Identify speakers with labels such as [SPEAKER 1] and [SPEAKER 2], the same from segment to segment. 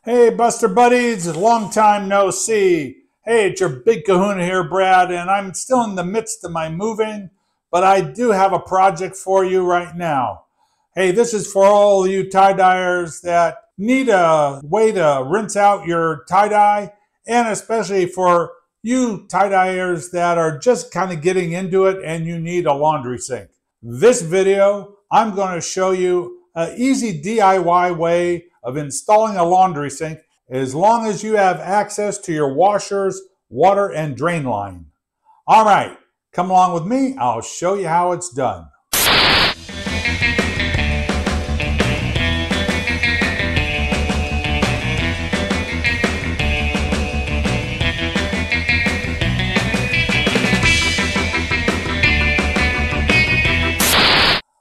[SPEAKER 1] Hey, Buster Buddies, long time no see. Hey, it's your big kahuna here, Brad, and I'm still in the midst of my moving, but I do have a project for you right now. Hey, this is for all you tie-dyers that need a way to rinse out your tie-dye, and especially for you tie-dyers that are just kind of getting into it and you need a laundry sink. This video, I'm going to show you an easy DIY way of installing a laundry sink as long as you have access to your washer's water and drain line. All right, come along with me. I'll show you how it's done.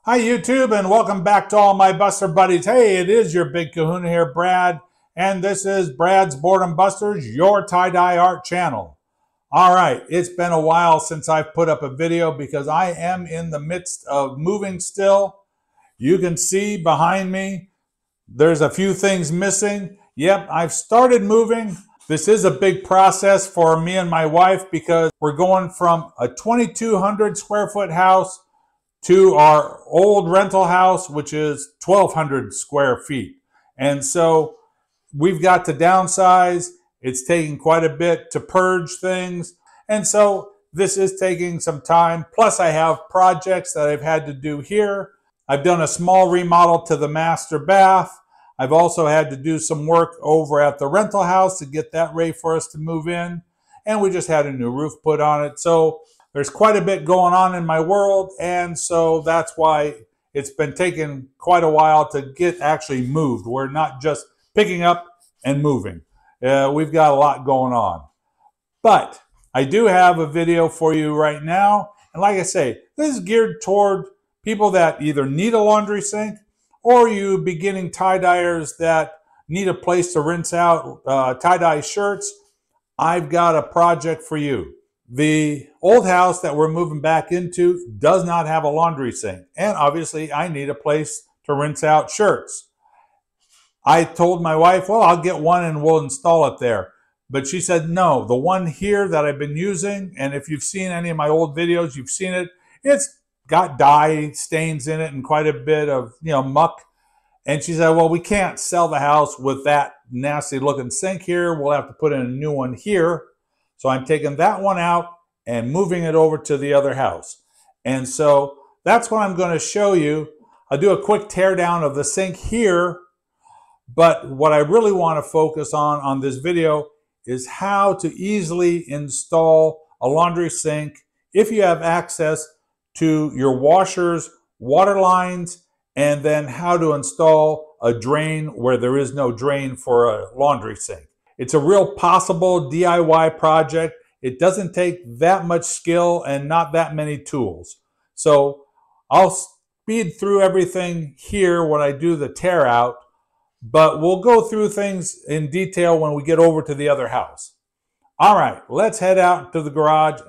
[SPEAKER 1] Hi YouTube, and welcome back to all my Buster Buddies. Hey, it is your big kahuna here, Brad, and this is Brad's Boredom Busters, your tie-dye art channel. All right, it's been a while since I've put up a video because I am in the midst of moving still. You can see behind me, there's a few things missing. Yep, I've started moving. This is a big process for me and my wife because we're going from a 2,200 square foot house to our old rental house, which is 1,200 square feet. And so we've got to downsize. It's taking quite a bit to purge things. And so this is taking some time. Plus I have projects that I've had to do here. I've done a small remodel to the master bath. I've also had to do some work over at the rental house to get that ready for us to move in. And we just had a new roof put on it. So there's quite a bit going on in my world, and so that's why it's been taking quite a while to get actually moved. We're not just picking up and moving. We've got a lot going on. But I do have a video for you right now, and like I say, this is geared toward people that either need a laundry sink or you beginning tie-dyers that need a place to rinse out tie-dye shirts. I've got a project for you. The old house that we're moving back into does not have a laundry sink. And obviously I need a place to rinse out shirts. I told my wife, well, I'll get one and we'll install it there. But she said, no, the one here that I've been using, and if you've seen any of my old videos, you've seen it, it's got dye stains in it and quite a bit of, muck. And she said, well, we can't sell the house with that nasty looking sink here. We'll have to put in a new one here. So I'm taking that one out and moving it over to the other house. And so that's what I'm going to show you. I'll do a quick tear down of the sink here. But what I really want to focus on this video is how to easily install a laundry sink if you have access to your washer's water lines, and then how to install a drain where there is no drain for a laundry sink. It's a real possible DIY project. It doesn't take that much skill and not that many tools. So I'll speed through everything here when I do the tear out, but we'll go through things in detail when we get over to the other house. All right, let's head out to the garage.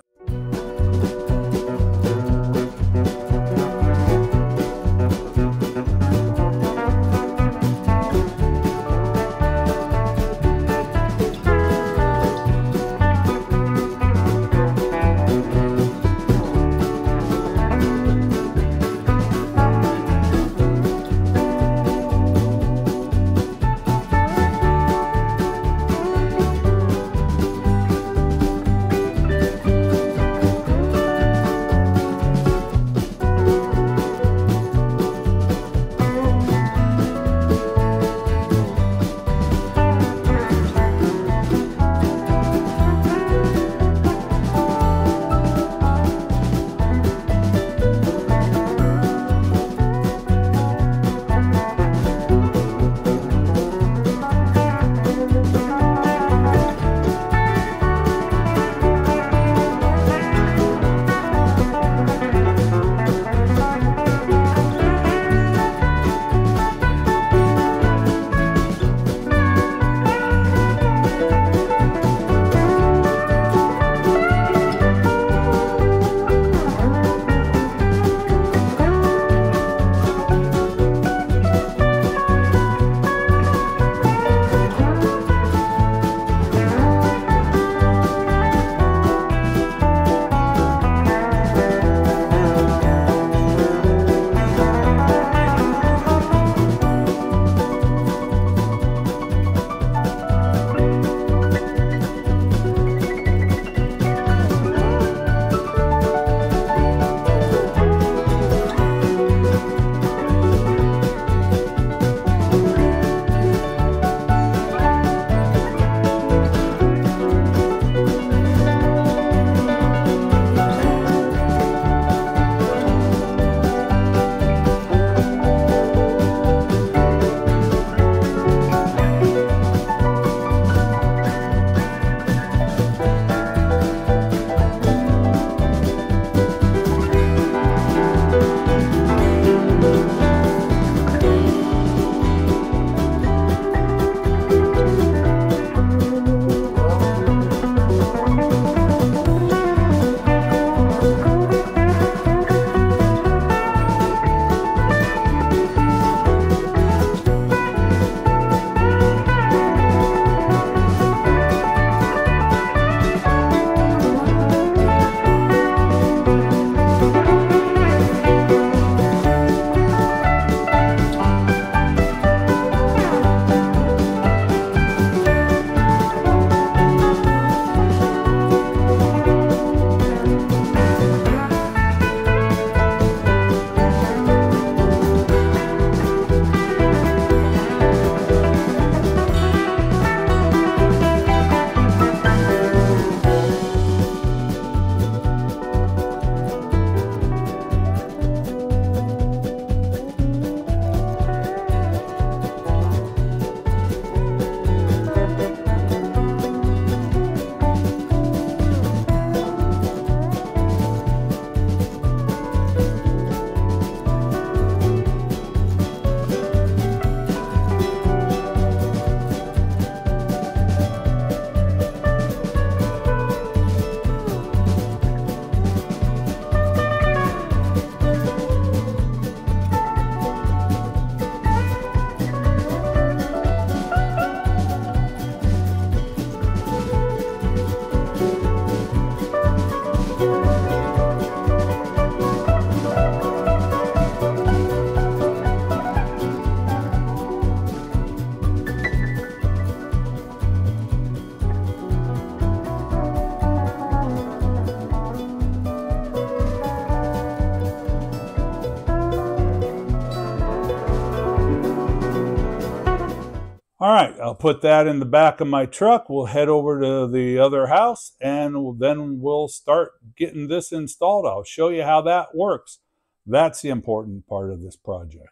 [SPEAKER 1] I'll put that in the back of my truck. We'll head over to the other house, and then we'll start getting this installed. I'll show you how that works. That's the important part of this project.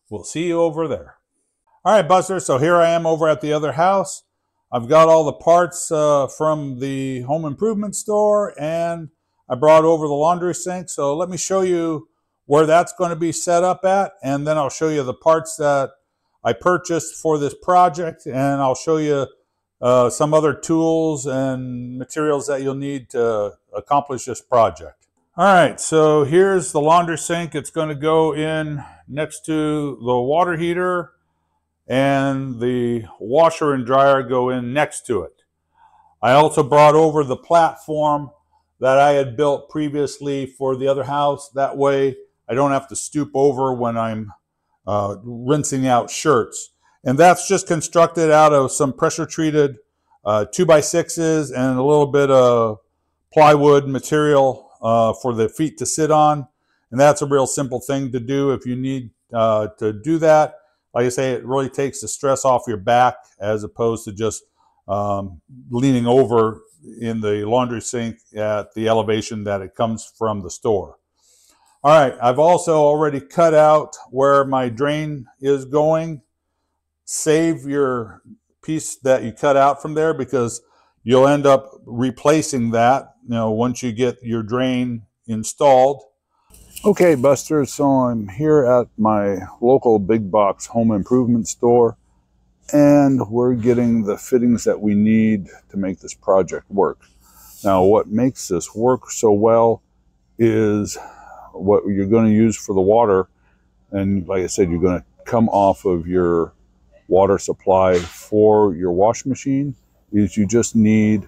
[SPEAKER 1] We'll see you over there. All right, Busters, so here I am over at the other house. I've got all the parts from the home improvement store, and I brought over the laundry sink. So let me show you where that's going to be set up at, and then I'll show you the parts that I purchased for this project, and I'll show you some other tools and materials that you'll need to accomplish this project. All right, so here's the laundry sink. It's going to go in next to the water heater, and the washer and dryer go in next to it. I also brought over the platform that I had built previously for the other house. That way I don't have to stoop over when I'm rinsing out shirts. And that's just constructed out of some pressure treated 2x6s and a little bit of plywood material for the feet to sit on. And that's a real simple thing to do if you need to do that. Like I say, it really takes the stress off your back as opposed to just leaning over in the laundry sink at the elevation that it comes from the store. All right, I've also already cut out where my drain is going. Save your piece that you cut out from there because you'll end up replacing that, once you get your drain installed. Okay, Busters, so I'm here at my local big box home improvement store, and we're getting the fittings that we need to make this project work. Now, what makes this work so well is what you're going to use for the water. And like I said, you're going to come off of your water supply for your wash machine is you just need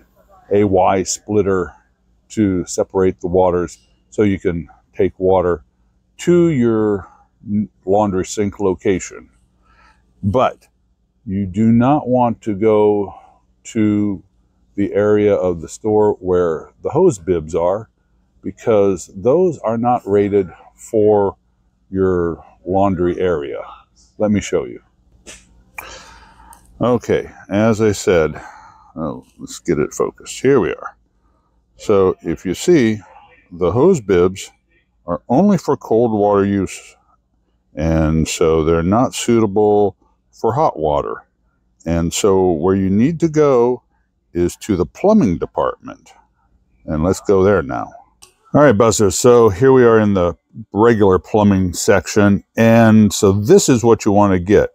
[SPEAKER 1] a Y splitter to separate the waters so you can take water to your laundry sink location. But you do not want to go to the area of the store where the hose bibs are, because those are not rated for your laundry area. Let me show you. Okay, as I said, let's get it focused. Here we are. So if you see, the hose bibs are only for cold water use, and so they're not suitable for hot water. And so where you need to go is to the plumbing department, and let's go there now. All right, Busters, so here we are in the regular plumbing section, and so this is what you want to get.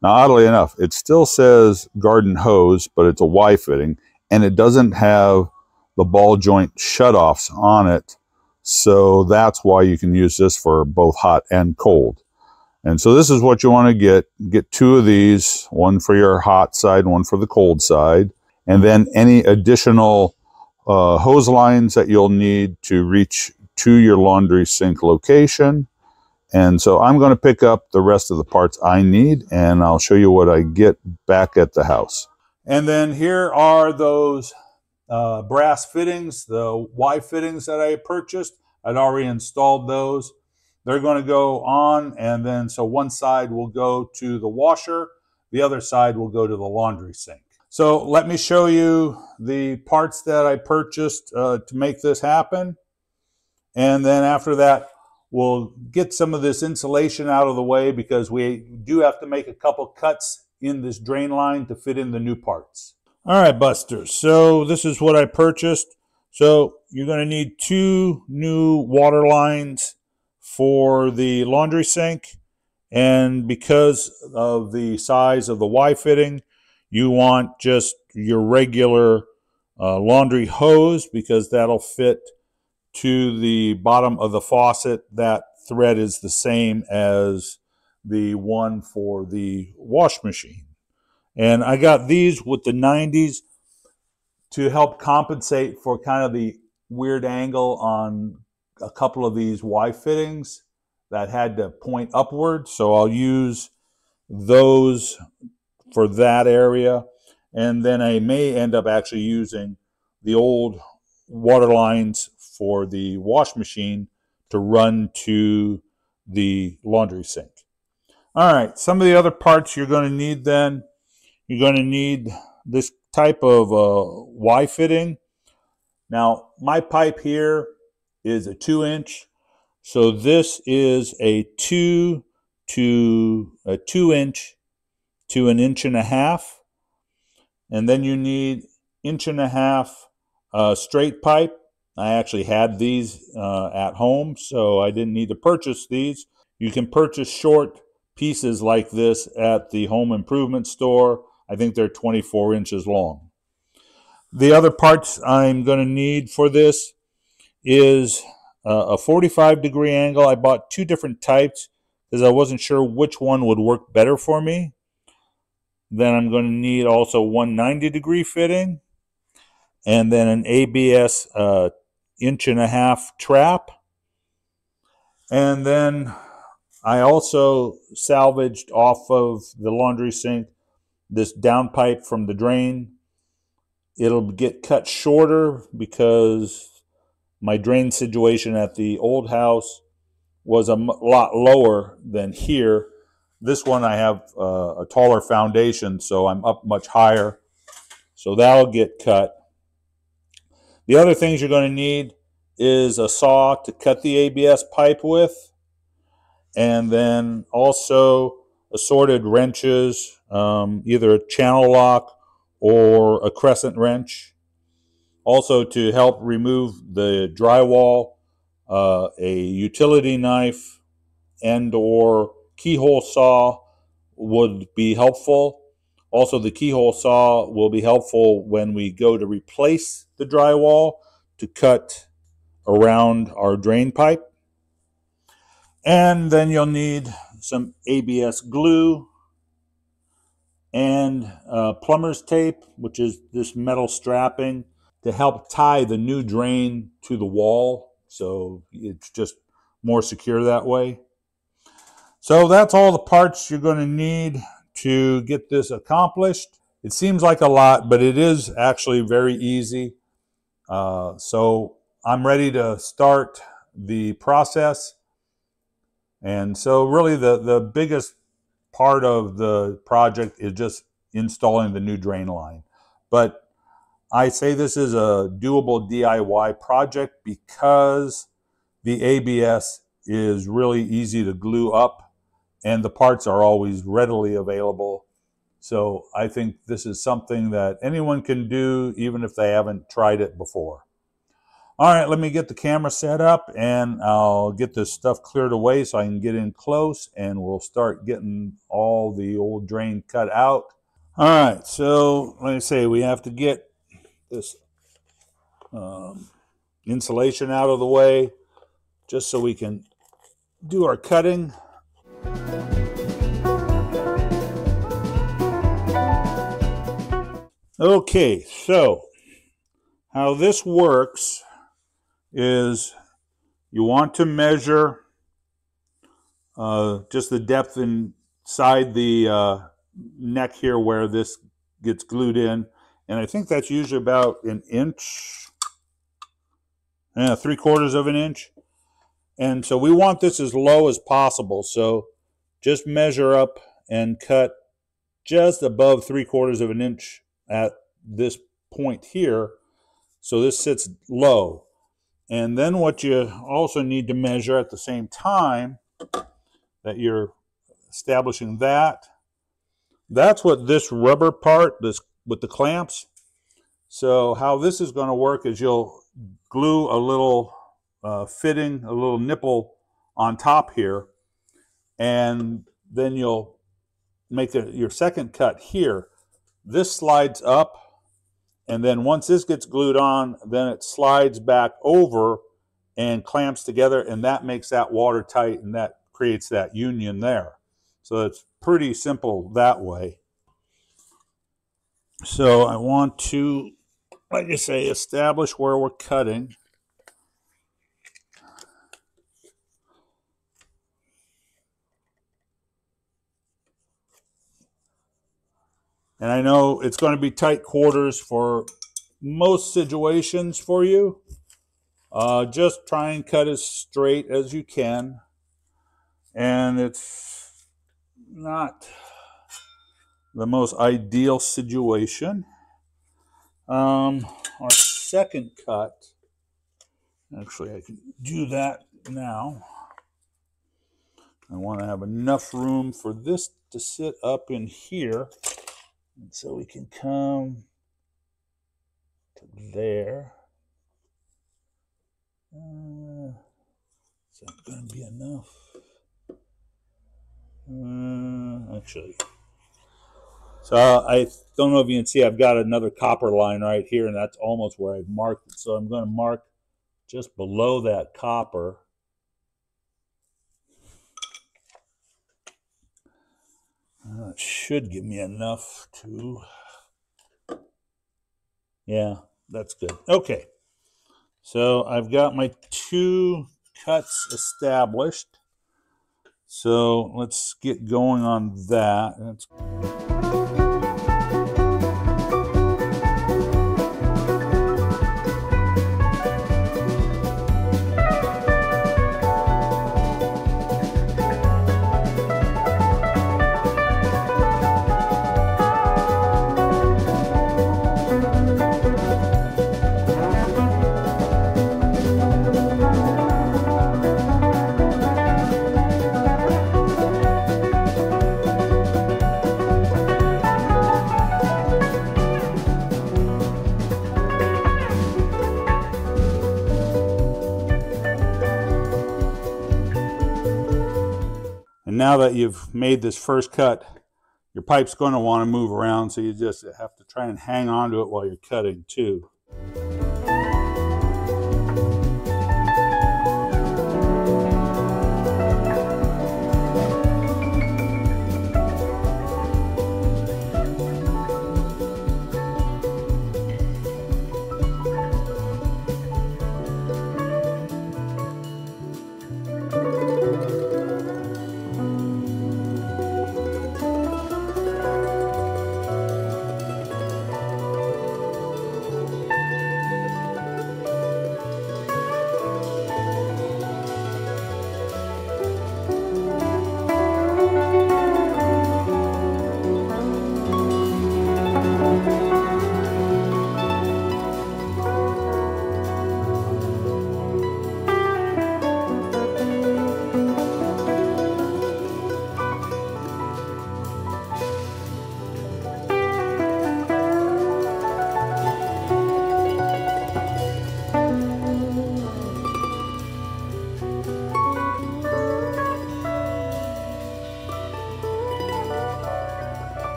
[SPEAKER 1] Now, oddly enough, it still says garden hose, but it's a Y fitting, and it doesn't have the ball joint shutoffs on it. So that's why you can use this for both hot and cold. And so this is what you want to get. Get two of these, one for your hot side, one for the cold side. And then any additional hose lines that you'll need to reach to your laundry sink location. And so I'm going to pick up the rest of the parts I need, and I'll show you what I get back at the house. And then here are those brass fittings, the Y fittings that I purchased. I'd already installed those. They're going to go on, and then so one side will go to the washer, the other side will go to the laundry sink. So let me show you the parts that I purchased to make this happen. And then after that, we'll get some of this insulation out of the way because we do have to make a couple cuts in this drain line to fit in the new parts. All right, Busters, so this is what I purchased. So you're going to need two new water lines for the laundry sink. And because of the size of the Y fitting, you want just your regular laundry hose because that'll fit to the bottom of the faucet. That thread is the same as the one for the wash machine. And I got these with the 90s to help compensate for kind of the weird angle on a couple of these Y fittings that had to point upward. So I'll use those for that area. And then I may end up actually using the old water lines for the wash machine to run to the laundry sink. All right, some of the other parts you're going to need then. you're going to need this type of Y fitting. Now, my pipe here is a 2-inch, so this is a 2 inch to an 1.5 inches, and then you need 1.5 inch straight pipe. I actually had these at home, so I didn't need to purchase these. You can purchase short pieces like this at the home improvement store. I think they're 24 inches long. The other parts I'm going to need for this is a 45-degree angle. I bought 2 different types because I wasn't sure which one would work better for me. Then I'm going to need also one 90-degree fitting, and then an ABS 1.5 inch trap. And then I also salvaged off of the laundry sink this downpipe from the drain. It'll get cut shorter because my drain situation at the old house was a lot lower than here. This one I have a taller foundation, so I'm up much higher. So that'll get cut. The other things you're going to need is a saw to cut the ABS pipe with, and then also assorted wrenches, either a channel lock or a crescent wrench. Also, to help remove the drywall, a utility knife and or keyhole saw would be helpful. Also, the keyhole saw will be helpful when we go to replace the drywall to cut around our drain pipe. And then you'll need some ABS glue and plumber's tape, which is this metal strapping to help tie the new drain to the wall, so it's just more secure that way. So that's all the parts you're going to need to get this accomplished. It seems like a lot, but it is actually very easy. So I'm ready to start the process. And so really the biggest part of the project is just installing the new drain line. But I say this is a doable DIY project because the ABS is really easy to glue up and the parts are always readily available. So I think this is something that anyone can do even if they haven't tried it before. All right, let me get the camera set up and I'll get this stuff cleared away so I can get in close and we'll start getting all the old drain cut out. All right, so like I say, we have to get this insulation out of the way just so we can do our cutting. Okay, so how this works is you want to measure just the depth inside the neck here where this gets glued in, and I think that's usually about 1 inch, 3/4 of an inch. And so we want this as low as possible, so just measure up and cut just above 3/4 of an inch at this point here, so this sits low. And then what you also need to measure at the same time that you're establishing that's what this rubber part, this with the clamps. So how this is going to work is you'll glue a little fitting, a little nipple on top here, and then you'll make your second cut here. This slides up, and then once this gets glued on, then it slides back over and clamps together, and that makes that watertight, and that creates that union there. So it's pretty simple that way. So I want to, like I say, establish where we're cutting. And I know it's going to be tight quarters for most situations for you. Just try and cut as straight as you can. And it's not the most ideal situation. Our second cut, actually I can do that now. I want to have enough room for this to sit up in here, and so we can come to there. Is that going to be enough? Actually, so I don't know if you can see, I've got another copper line right here, and that's almost where I've marked it. So I'm going to mark just below that copper. It should give me enough to, yeah, that's good. Okay, so I've got my two cuts established. So let's get going on that. And now that you've made this first cut, your pipe's going to want to move around, so you just have to try and hang on to it while you're cutting too.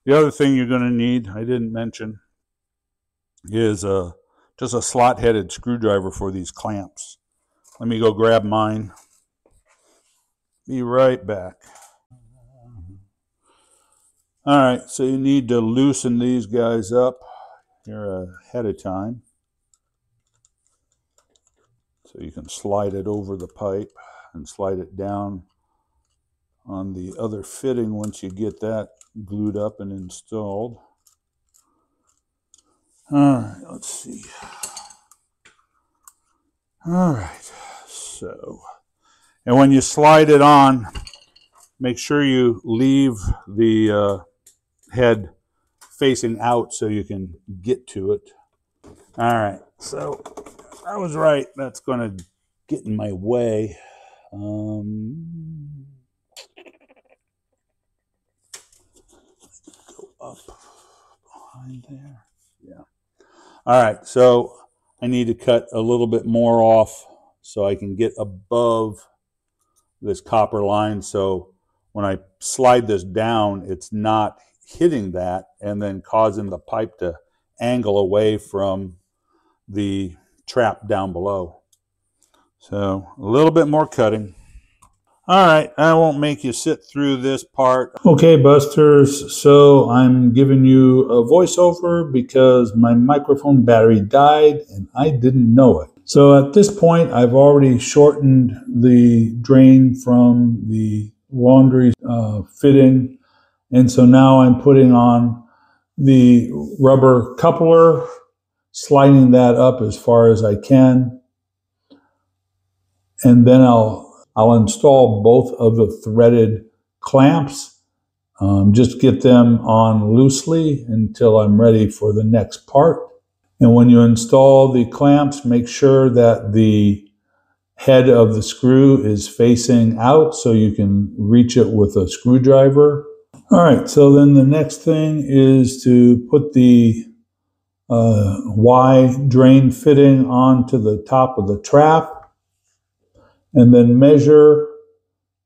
[SPEAKER 1] The other thing you're going to need, I didn't mention, is just a slot-headed screwdriver for these clamps. Let me go grab mine. Be right back. All right, so you need to loosen these guys up here ahead of time, so you can slide it over the pipe and slide it down on the other fitting once you get that glued up and installed. All right, let's see. All right, so, and when you slide it on, make sure you leave the head facing out so you can get to it. All right, so I was right. That's going to get in my way. Go up behind there. Yeah. All right, so I need to cut a little bit more off so I can get above this copper line. So when I slide this down, it's not hitting that and then causing the pipe to angle away from the trap down below. So a little bit more cutting. All right, I won't make you sit through this part. Okay, Busters, so I'm giving you a voiceover because my microphone battery died and I didn't know it. So at this point, I've already shortened the drain from the laundry fitting. And so now I'm putting on the rubber coupler sliding that up as far as I can. And then I'll install both of the threaded clamps. Just get them on loosely until I'm ready for the next part. And when you install the clamps, make sure that the head of the screw is facing out so you can reach it with a screwdriver. All right, so then the next thing is to put the Y drain fitting onto the top of the trap, and then measure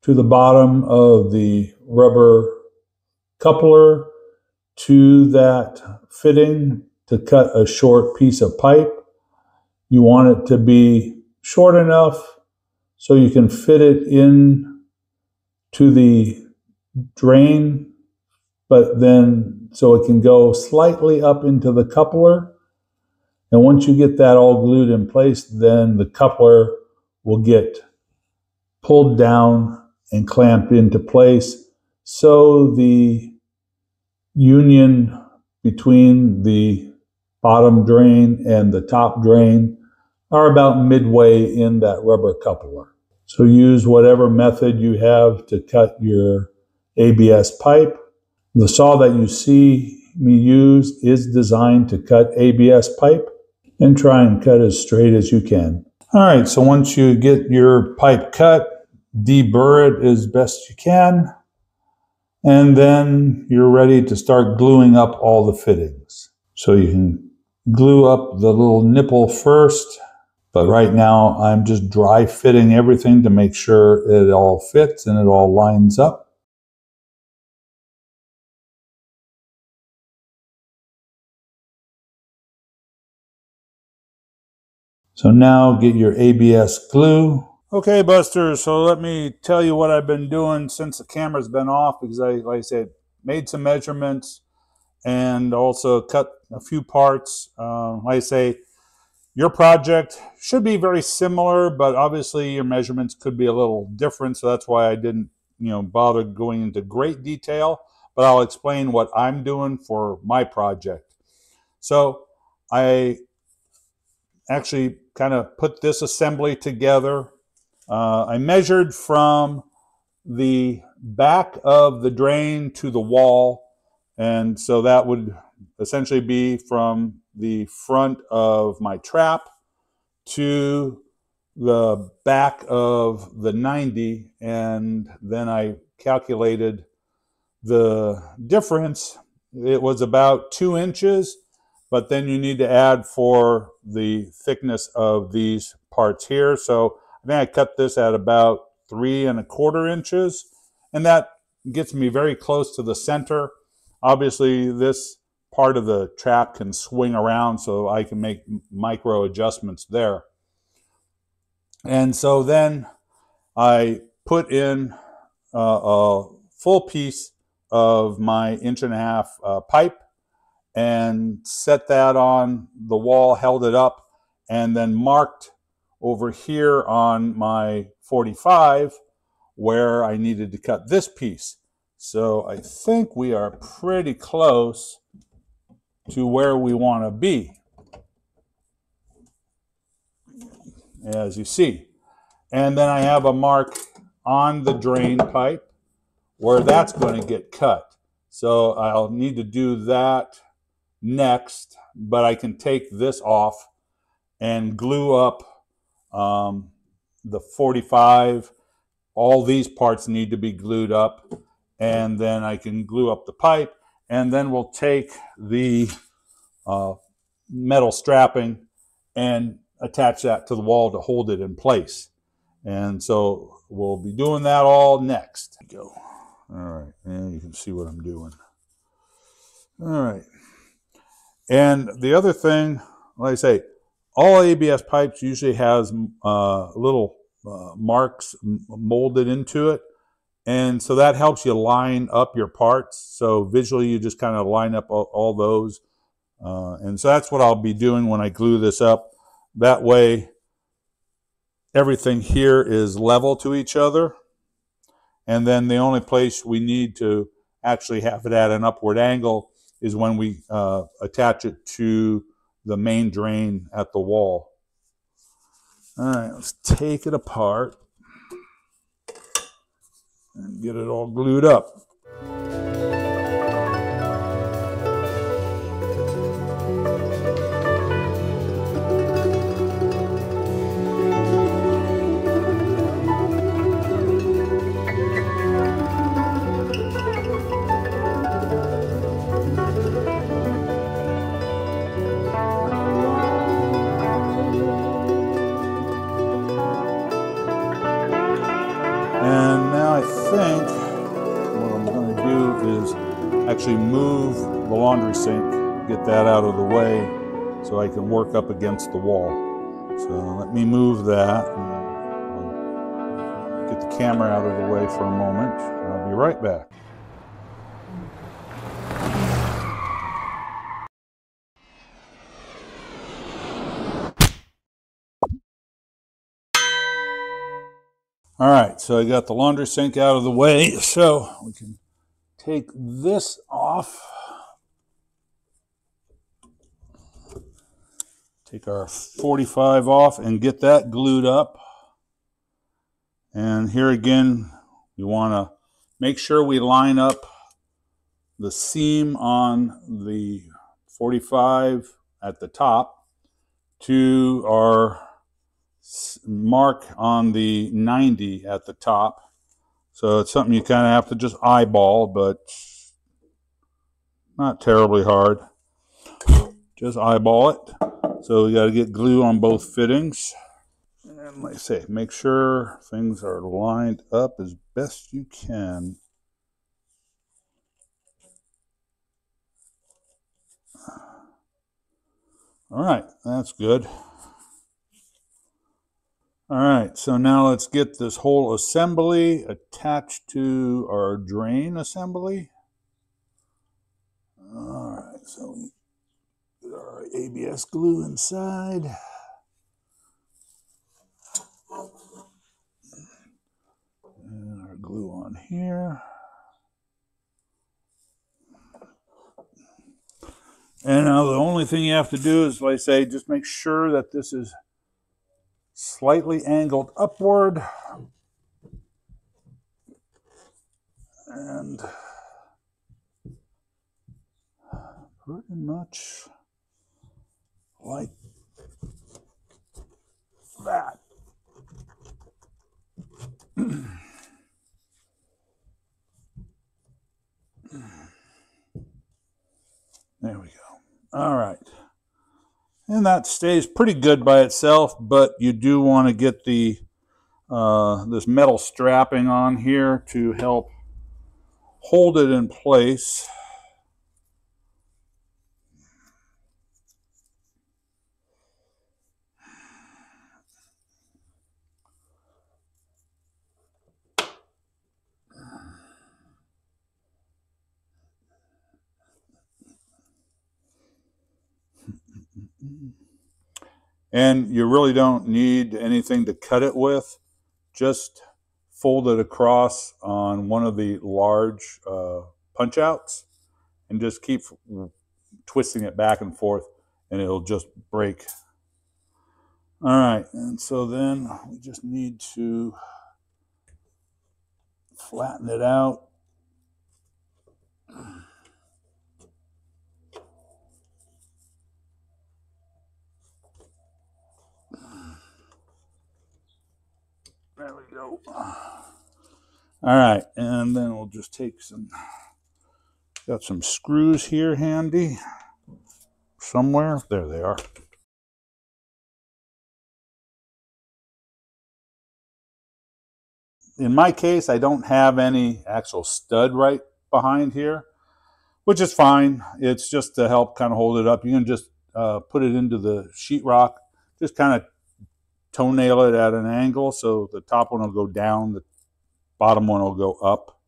[SPEAKER 1] to the bottom of the rubber coupler to that fitting to cut a short piece of pipe. You want it to be short enough so you can fit it in to the drain, but then so it can go slightly up into the coupler. And once you get that all glued in place, then the coupler will get pulled down and clamped into place. So the union between the bottom drain and the top drain are about midway in that rubber coupler. So use whatever method you have to cut your ABS pipe. The saw that you see me use is designed to cut ABS pipe, and try and cut as straight as you can. All right, so once you get your pipe cut, deburr it as best you can, and then you're ready to start gluing up all the fittings. So you can glue up the little nipple first, but right now I'm just dry fitting everything to make sure it all fits and it all lines up. So now get your ABS glue. Okay, Busters, so let me tell you what I've been doing since the camera's been off, because like I said, made some measurements and also cut a few parts. Like I say, your project should be very similar, but obviously your measurements could be a little different, so that's why I didn't, bother going into great detail, but I'll explain what I'm doing for my project. So I actually kind of put this assembly together. I measured from the back of the drain to the wall, and so that would essentially be from the front of my trap to the back of the 90, and then I calculated the difference. It was about 2 inches, but then you need to add for the thickness of these parts here. So I think I cut this at about 3 1/4 inches, and that gets me very close to the center. Obviously, this part of the trap can swing around, so I can make micro adjustments there. And so then I put in a full piece of my 1.5-inch pipe and set that on the wall, held it up, and then marked over here on my 45 where I needed to cut this piece. So I think we are pretty close to where we want to be, as you see. And then I have a mark on the drain pipe where that's going to get cut. So I'll need to do that next, but I can take this off and glue up the 45. All these parts need to be glued up, and then I can glue up the pipe, and then we'll take the metal strapping and attach that to the wall to hold it in place. And so we'll be doing that all next. Go. All right, and you can see what I'm doing. All right. And the other thing, like I say, all ABS pipes usually has little marks molded into it. And so that helps you line up your parts. So visually, you just kind of line up all those. And so that's what I'll be doing when I glue this up. That way, everything here is level to each other. And then the only place we need to actually have it at an upward angle is when we attach it to the main drain at the wall. All right, let's take it apart and get it all glued up. And now I think what I'm going to do is actually move the laundry sink, get that out of the way so I can work up against the wall. So let me move that and get the camera out of the way for a moment. I'll be right back. All right, so I got the laundry sink out of the way, so we can take this off. Take our 45 off and get that glued up. And here again, we want to make sure we line up the seam on the 45 at the top to our mark on the 90 at the top. So it's something you kind of have to just eyeball, but not terribly hard. Just eyeball it. So we got to get glue on both fittings. And like I say, make sure things are lined up as best you can. All right, that's good. All right, so now let's get this whole assembly attached to our drain assembly. All right, so we get our ABS glue inside. And our glue on here. And now the only thing you have to do is, like I say, just make sure that this is slightly angled upward. And pretty much like that. There we go. All right. And that stays pretty good by itself, but you do want to get the this metal strapping on here to help hold it in place. And you really don't need anything to cut it with. Just fold it across on one of the large punch outs and just keep twisting it back and forth and it'll just break. All right, and so then we just need to flatten it out. There we go. All right, and then we'll just take some, got some screws here handy somewhere. There they are. In my case, I don't have any actual stud right behind here, which is fine. It's just to help kind of hold it up. You can just put it into the sheetrock, just kind of toenail it at an angle so the top one will go down, the bottom one will go up.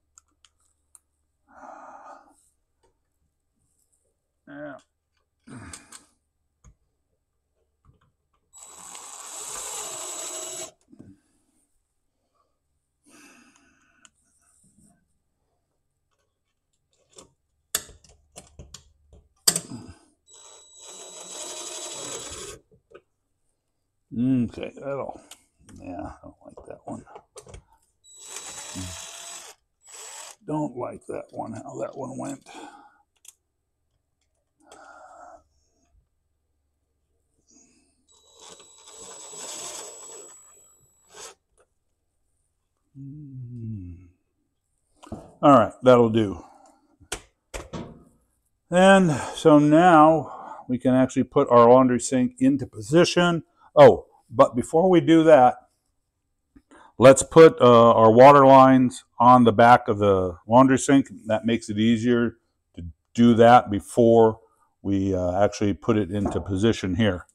[SPEAKER 1] Yeah. Okay, that'll, yeah, I don't like that one. Don't like that one, how that one went. All right, that'll do. And so now we can actually put our laundry sink into position. Oh, but before we do that, let's put our water lines on the back of the laundry sink. That makes it easier to do that before we actually put it into position here.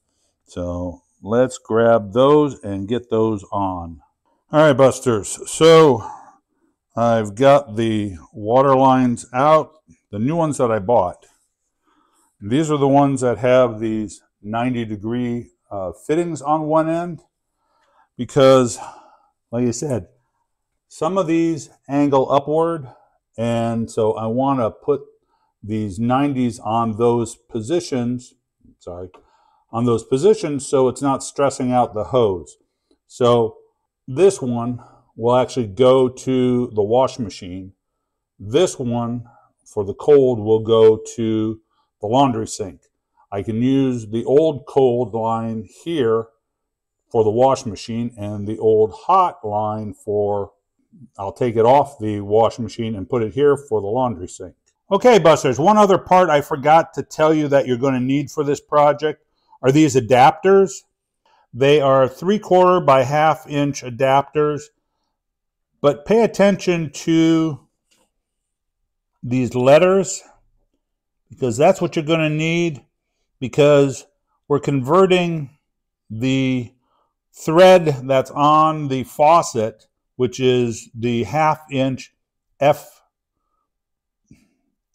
[SPEAKER 1] So let's grab those and get those on. All right, Busters. So I've got the water lines out, the new ones that I bought. These are the ones that have these 90-degree fittings on one end because, like I said, some of these angle upward, and so I want to put these 90s on those positions, so it's not stressing out the hose. So this one will actually go to the wash machine. This one, for the cold, will go to the laundry sink. I can use the old cold line here for the wash machine and the old hot line for, I'll take it off the wash machine and put it here for the laundry sink. Okay, Busters, one other part I forgot to tell you that you're going to need for this project are these adapters. They are 3/4 by 1/2 inch adapters, but pay attention to these letters because that's what you're going to need, because we're converting the thread that's on the faucet, which is the 1/2 inch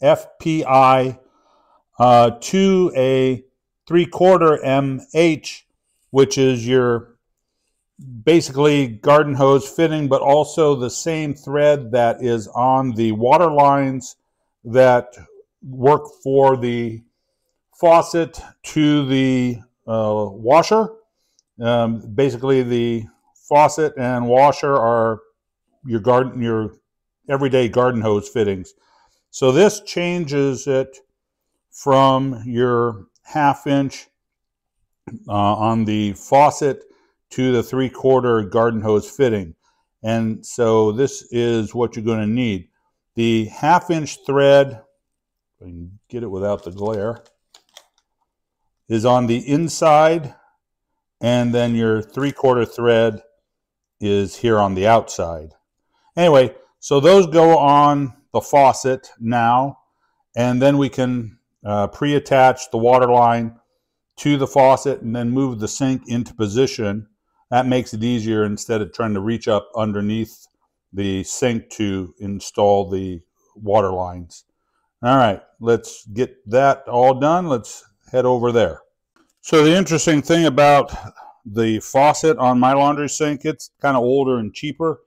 [SPEAKER 1] FPI, to a 3/4 MH, which is your basically garden hose fitting, but also the same thread that is on the water lines that work for the faucet to the washer. Basically, the faucet and washer are your everyday garden hose fittings. So this changes it from your 1/2 inch on the faucet to the 3/4 garden hose fitting. And so this is what you're going to need. The 1/2 inch thread, if I can get it without the glare, is on the inside, and then your 3/4 thread is here on the outside. Anyway, so those go on the faucet now, and then we can pre-attach the water line to the faucet and then move the sink into position. That makes it easier instead of trying to reach up underneath the sink to install the water lines. All right, let's get that all done. Let's head over there. So the interesting thing about the faucet on my laundry sink, it's kind of older and cheaper.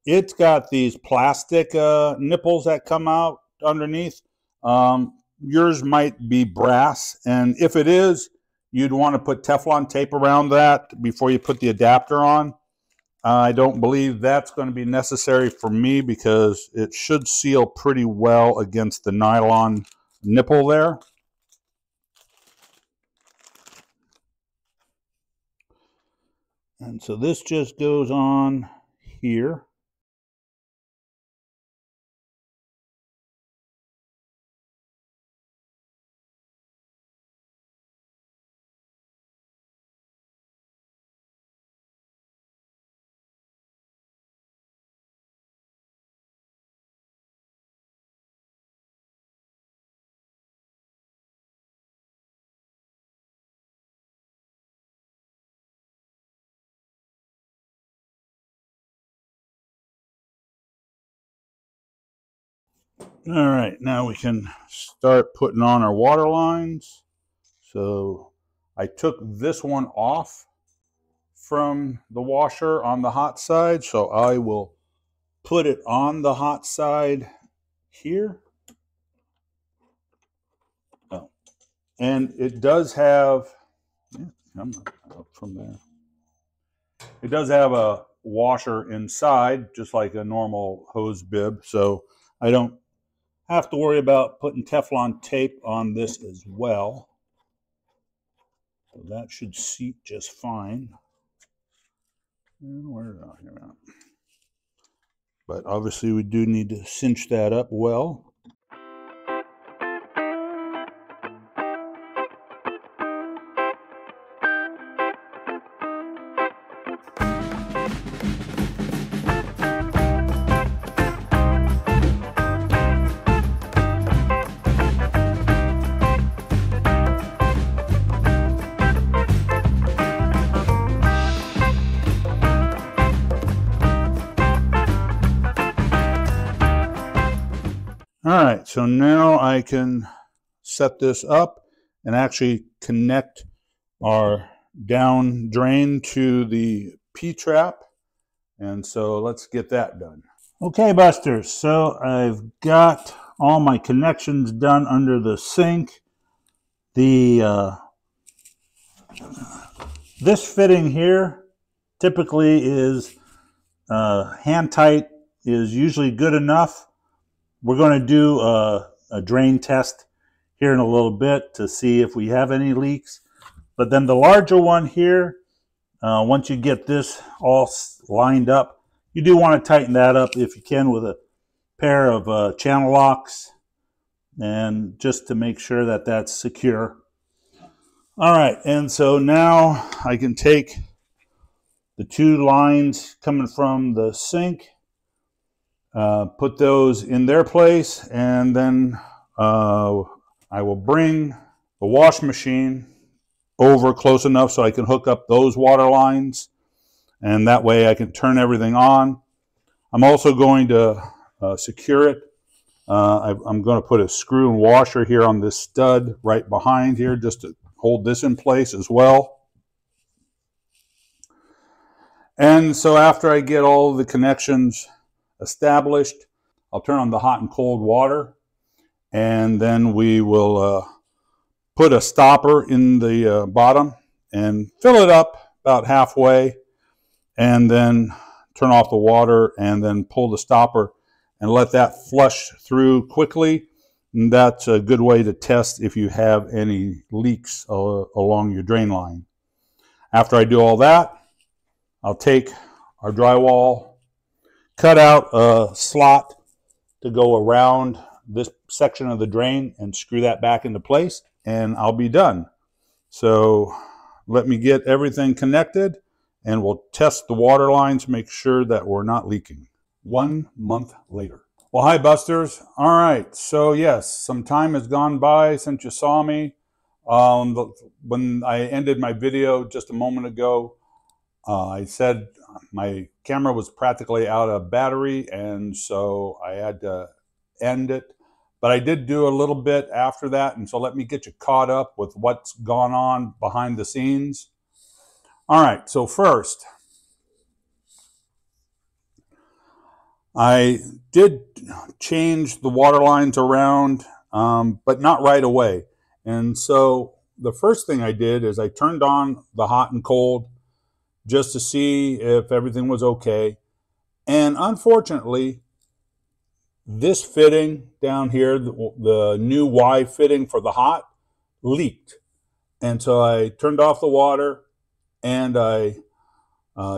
[SPEAKER 1] It's got these plastic nipples that come out underneath. Yours might be brass, and if it is, you'd want to put Teflon tape around that before you put the adapter on. I don't believe that's going to be necessary for me because it should seal pretty well against the nylon nipple there. And so this just goes on here. All right, now we can start putting on our water lines. So I took this one off from the washer on the hot side, so I will put it on the hot side here. Oh, and it does have, yeah, I'm up from there. It does have a washer inside, just like a normal hose bib, so I don't have to worry about putting Teflon tape on this as well. So that should seat just fine. And where are we at? But obviously we do need to cinch that up well. All right, so now I can set this up and actually connect our down drain to the P-trap. And so let's get that done. Okay, Busters, so I've got all my connections done under the sink. This fitting here typically is hand tight, is usually good enough. We're going to do a drain test here in a little bit to see if we have any leaks. But then the larger one here, once you get this all lined up, you do want to tighten that up if you can with a pair of channel locks, and just to make sure that that's secure. All right, and so now I can take the two lines coming from the sink, put those in their place, and then I will bring the wash machine over close enough so I can hook up those water lines, and that way I can turn everything on. I'm also going to secure it. I'm going to put a screw and washer here on this stud right behind here just to hold this in place as well. And so after I get all the connections established, I'll turn on the hot and cold water, and then we will put a stopper in the bottom and fill it up about halfway, and then turn off the water and then pull the stopper and let that flush through quickly. And that's a good way to test if you have any leaks along your drain line. After I do all that, I'll take our drywall, cut out a slot to go around this section of the drain and screw that back into place, and I'll be done. So let me get everything connected, and we'll test the water lines, make sure that we're not leaking. 1 month later. Well, hi, Busters. All right, so yes, some time has gone by since you saw me. When I ended my video just a moment ago, I said my camera was practically out of battery, and so I had to end it. But I did do a little bit after that, and so let me get you caught up with what's gone on behind the scenes. All right, so first, I did change the water lines around, but not right away. And so the first thing I did is I turned on the hot and cold just to see if everything was okay. And unfortunately, this fitting down here, the new Y fitting for the hot, leaked. And so I turned off the water, and I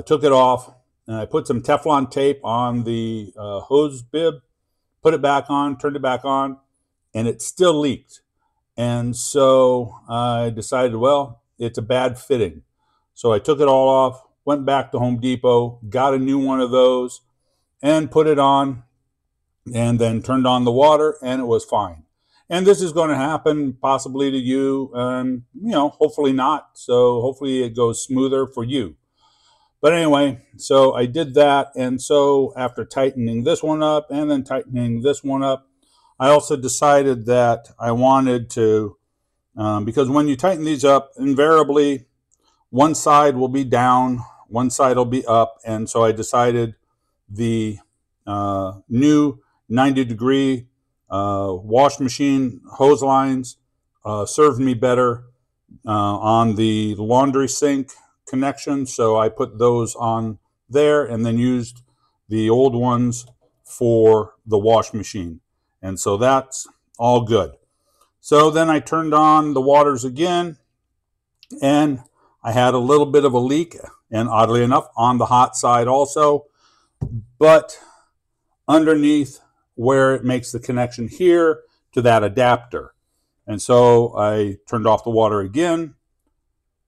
[SPEAKER 1] took it off, and I put some Teflon tape on the hose bib, put it back on, turned it back on, and it still leaked. And so I decided, well, it's a bad fitting. So I took it all off, went back to Home Depot, got a new one of those, and put it on, and then turned on the water, and it was fine. And this is going to happen possibly to you, and hopefully not. So hopefully it goes smoother for you. But anyway, so I did that, and so after tightening this one up and then tightening this one up, I also decided that I wanted to, because when you tighten these up, invariably one side will be down, one side will be up, and so I decided the new 90-degree wash machine hose lines served me better on the laundry sink connections, so I put those on there and then used the old ones for the wash machine. And so that's all good. So then I turned on the waters again, and I had a little bit of a leak, and oddly enough, on the hot side also, but underneath where it makes the connection here to that adapter. And so I turned off the water again,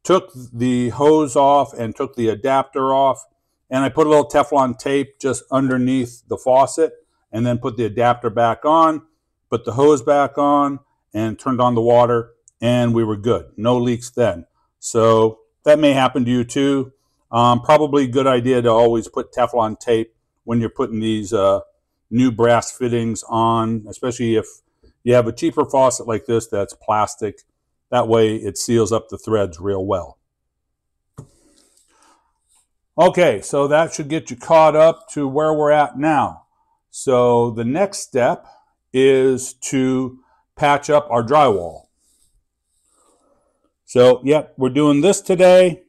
[SPEAKER 1] took the hose off and took the adapter off, and I put a little Teflon tape just underneath the faucet, and then put the adapter back on, put the hose back on, and turned on the water, and we were good. No leaks then. So that may happen to you too. Probably a good idea to always put Teflon tape when you're putting these new brass fittings on, especially if you have a cheaper faucet like this that's plastic. That way it seals up the threads real well. Okay, so that should get you caught up to where we're at now. So the next step is to patch up our drywall. So, yep, we're doing this today.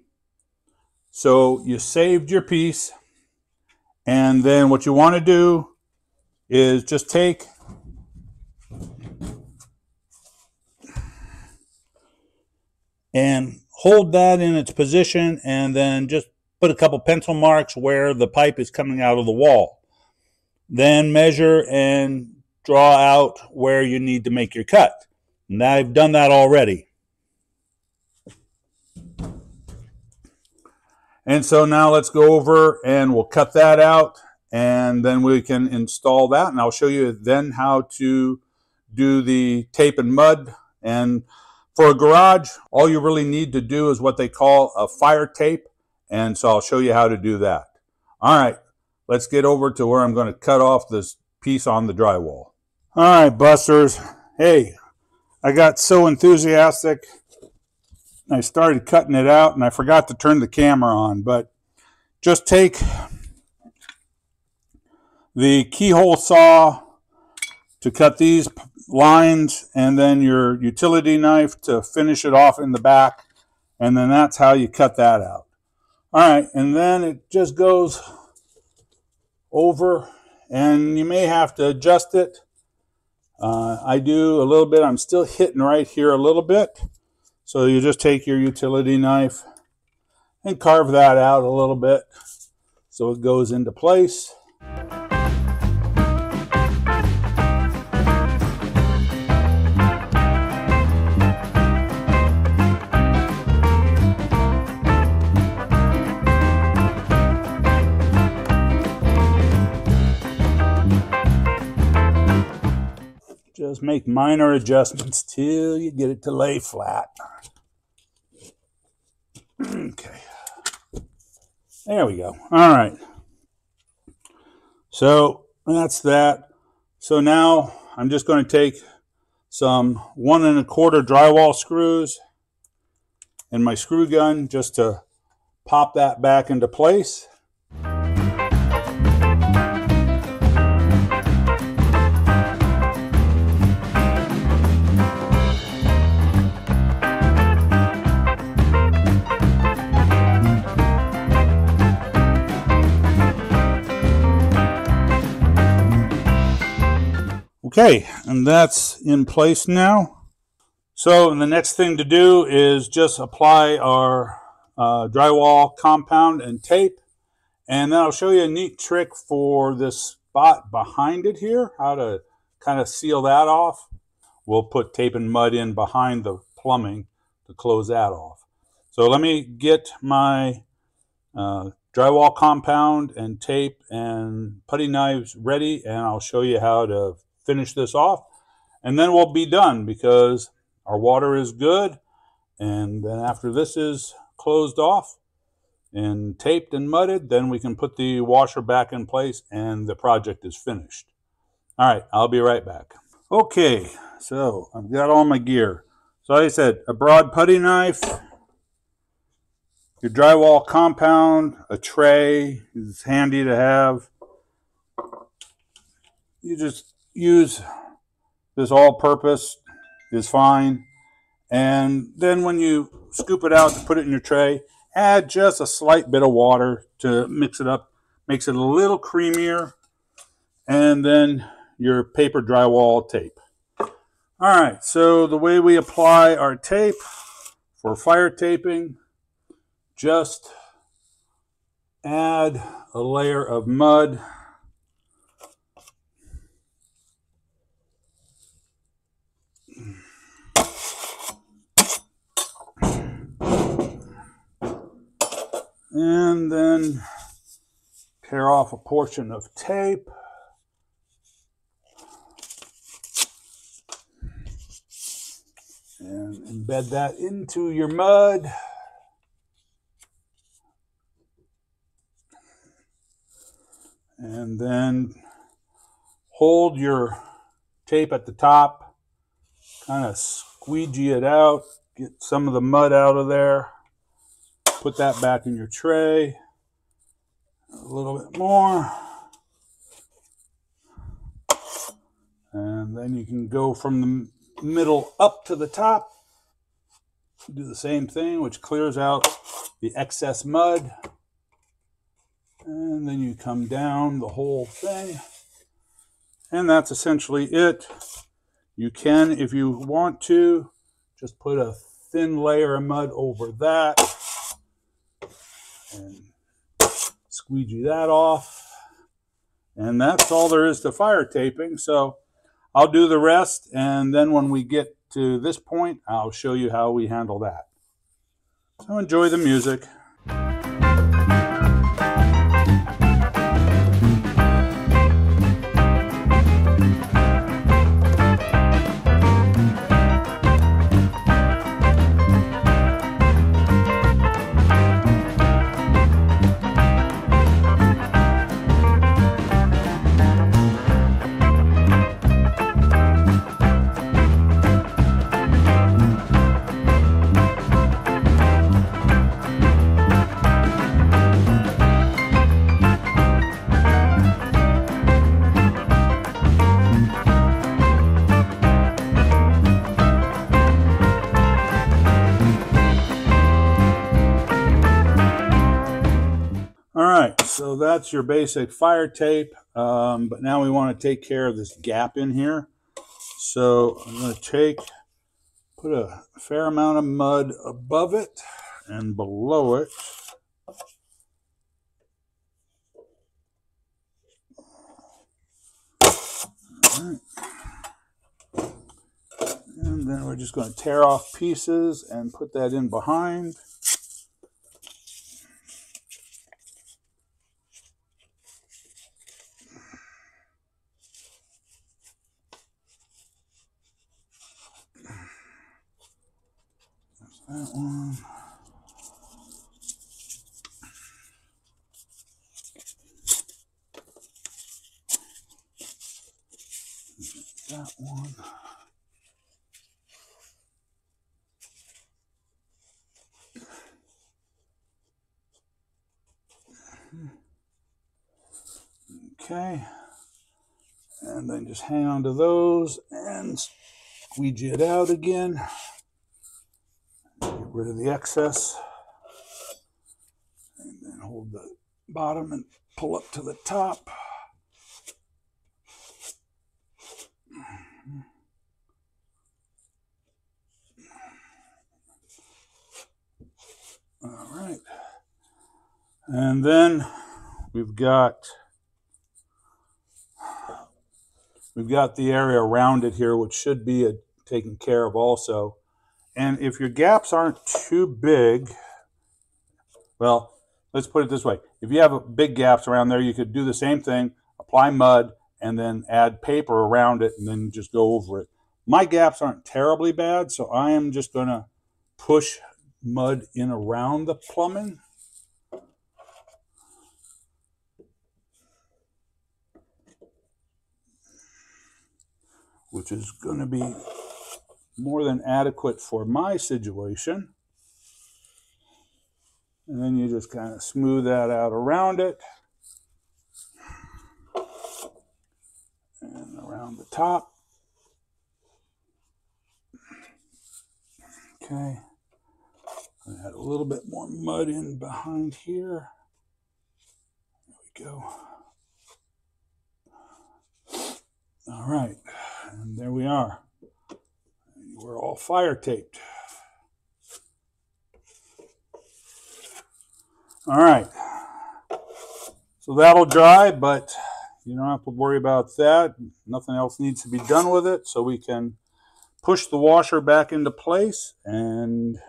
[SPEAKER 1] So you saved your piece, and then what you want to do is just take and hold that in its position, and then just put a couple pencil marks where the pipe is coming out of the wall. Then measure and draw out where you need to make your cut. And I've done that already. And so now let's go over and we'll cut that out, and then we can install that. And I'll show you then how to do the tape and mud. And for a garage, all you really need to do is what they call a fire tape. And so I'll show you how to do that. All right, let's get over to where I'm going to cut off this piece on the drywall. All right, busters. Hey, I got so enthusiastic, I started cutting it out, and I forgot to turn the camera on. But just take the keyhole saw to cut these lines, and then your utility knife to finish it off in the back, and then that's how you cut that out. All right, and then it just goes over, and you may have to adjust it. I do a little bit. I'm still hitting right here a little bit. So you just take your utility knife and carve that out a little bit so it goes into place. Just make minor adjustments till you get it to lay flat. Okay. There we go. All right. So that's that. So now I'm just going to take some 1 1/4 drywall screws and my screw gun just to pop that back into place. Okay, and that's in place now. So the next thing to do is just apply our drywall compound and tape. And then I'll show you a neat trick for this spot behind it here, how to kind of seal that off. We'll put tape and mud in behind the plumbing to close that off. So let me get my drywall compound and tape and putty knives ready, and I'll show you how to finish this off, and then we'll be done because our water is good. And then after this is closed off and taped and mudded, then we can put the washer back in place and the project is finished. All right, I'll be right back. Okay, so I've got all my gear. So like I said, a broad putty knife, your drywall compound, a tray is handy to have. You just use this all-purpose is fine. And then when you scoop it out to put it in your tray, Add just a slight bit of water to mix it up, makes it a little creamier, and then your paper drywall tape. All right, so the way we apply our tape for fire taping, just add a layer of mud. And then tear off a portion of tape. And embed that into your mud. And then hold your tape at the top, kind of squeegee it out, get some of the mud out of there. Put that back in your tray. A little bit more. And then you can go from the middle up to the top. Do the same thing, which clears out the excess mud. And then you come down the whole thing. And that's essentially it. You can, if you want to, just put a thin layer of mud over that. And squeegee that off. And that's all there is to fire taping. So I'll do the rest, and then when we get to this point, I'll show you how we handle that. So enjoy the music. So that's your basic fire tape, but now we want to take care of this gap in here. So I'm going to put a fair amount of mud above it and below it. All right. And then we're just going to tear off pieces and put that in behind. That one. That one. Okay. And then just hang on to those and squeegee it out again. Get rid of the excess. And then hold the bottom and pull up to the top. All right. And then we've got the area around it here, which should be taken care of also. And if your gaps aren't too big, well, let's put it this way. If you have big gaps around there, you could do the same thing, apply mud, and then add paper around it, and then just go over it. My gaps aren't terribly bad, so I am just going to push mud in around the plumbing. Which is going to be more than adequate for my situation. And then you just kind of smooth that out around it. And around the top. Okay. Add a little bit more mud in behind here. There we go. All right, and there we are. We're all fire taped. All right, so that'll dry, but you don't have to worry about that. Nothing else needs to be done with it, so we can push the washer back into place and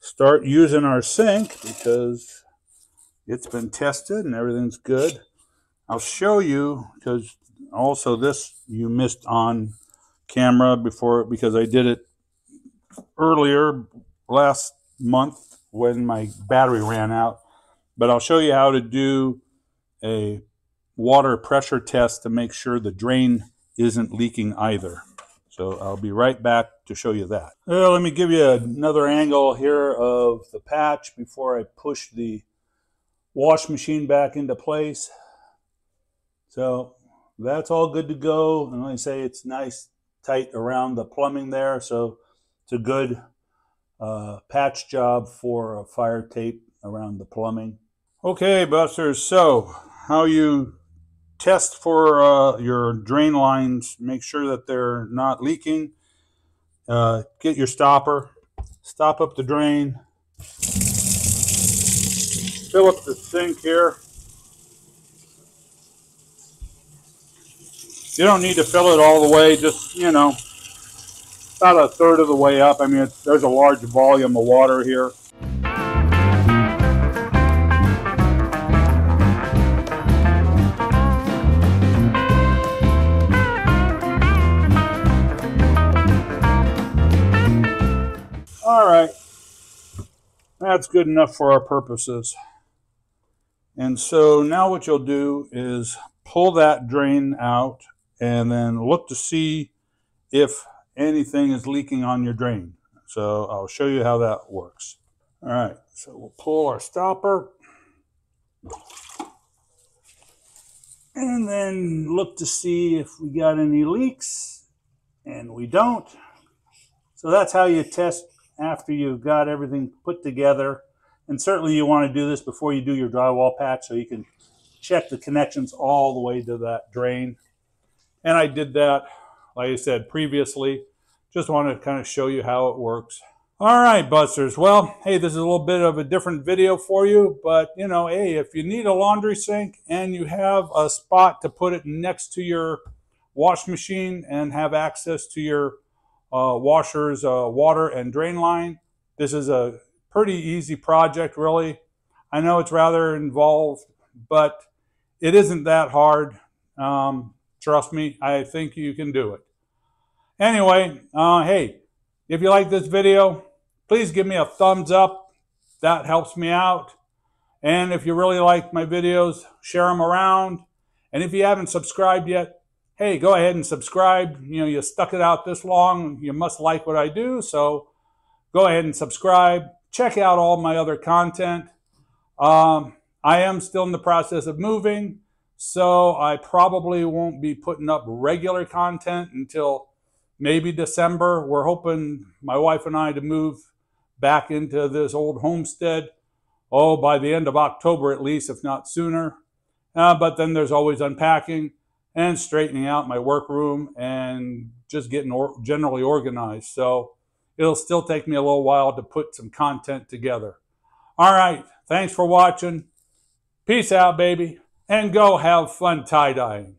[SPEAKER 1] start using our sink because it's been tested and everything's good. I'll show you, because also this you missed on camera before, because I did it earlier last month when my battery ran out. But I'll show you how to do a water pressure test to make sure the drain isn't leaking either. So I'll be right back to show you that. Let me give you another angle here of the patch before I push the wash machine back into place. So that's all good to go. And like I say, it's nice tight around the plumbing there. So it's a good patch job for a fire tape around the plumbing. Okay, Busters, so how you test for your drain lines, make sure that they're not leaking. Get your stopper, stop up the drain, fill up the sink here. You don't need to fill it all the way, just, you know, about a third of the way up. I mean, there's a large volume of water here. All right, that's good enough for our purposes. And so now what you'll do is pull that drain out and then look to see if anything is leaking on your drain. So I'll show you how that works. All right, so we'll pull our stopper and then look to see if we got any leaks, and we don't. So that's how you test after you've got everything put together. And certainly you want to do this before you do your drywall patch so you can check the connections all the way to that drain. And I did that, like I said previously. Just want to kind of show you how it works. All right, Busters. Well, hey, this is a little bit of a different video for you, but you know, hey, if you need a laundry sink and you have a spot to put it next to your wash machine and have access to your washer's water and drain line, this is a pretty easy project, really. I know it's rather involved, but it isn't that hard. Trust me, I think you can do it. Anyway, hey, if you like this video, please give me a thumbs up. That helps me out. And if you really like my videos, share them around. And if you haven't subscribed yet, hey, go ahead and subscribe. You know, you stuck it out this long. You must like what I do. So go ahead and subscribe. Check out all my other content. I am still in the process of moving, so I probably won't be putting up regular content until maybe December. We're hoping, my wife and I, to move back into this old homestead, by the end of October at least, if not sooner. But then there's always unpacking and straightening out my workroom and just getting generally organized. So it'll still take me a little while to put some content together. All right, thanks for watching. Peace out, baby, and go have fun tie-dyeing.